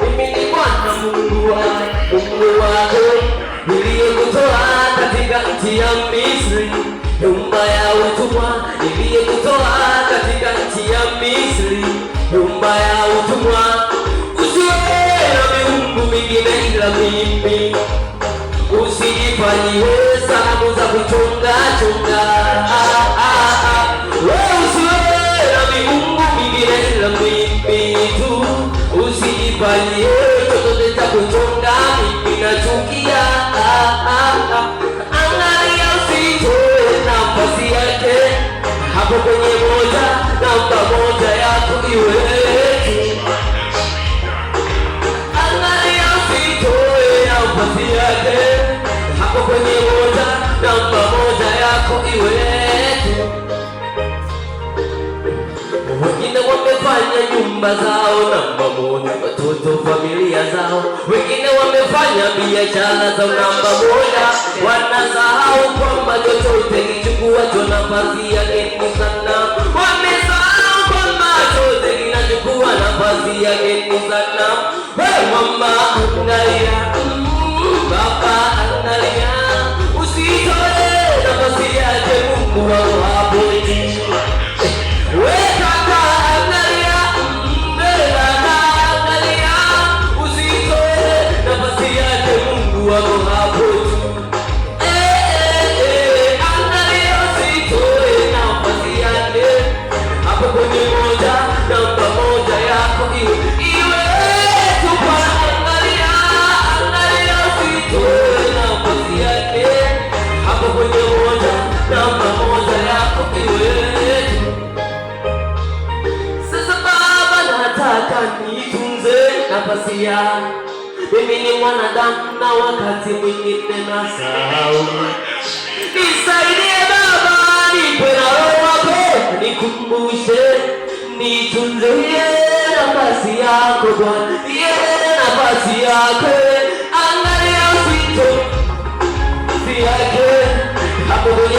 mimi ni Bwana Mungu wako niliyekutoa katika nchi ya Misri, nyumba ya utumwa, niliyekutoa katika nchi ya Misri, nyumba ya utumwa. Usiwe na miungu mingine ila mimi, usijifanyie sanamu za kuchonga chonga. Usiwe na miungu mingine ila mimi tu, usijifanyie chochote cha kuchonga, mimi nachukia. Angalia usitoe nafasi yake hapo kwenye moja, namba moja yako iwe tu. Angalia usitoe nafasi yake hapo kwenye moja, namba moja yako iwe tu. Wengine wamefanya nyumba zao namba moja, watoto familia zao. Wengine wamefanya biashara zao namba moja, wanasahau kwamba chochote kichukuacho nafasi yake ni sanamu. Wamesahau kwamba chochote kinachukua nafasi yake ni sanamu. Mama angalia, baba angalia, usitoe nafasi yake Mungu wako hapo chini. Mimi ni mwanadamu na wakati mwingine nasahau. Nisaidie Baba, nipe Roho wako, nikumbushe, nitunze nafasi yako Bwana, nafasi yako. Angalia usito yake hapo kwenye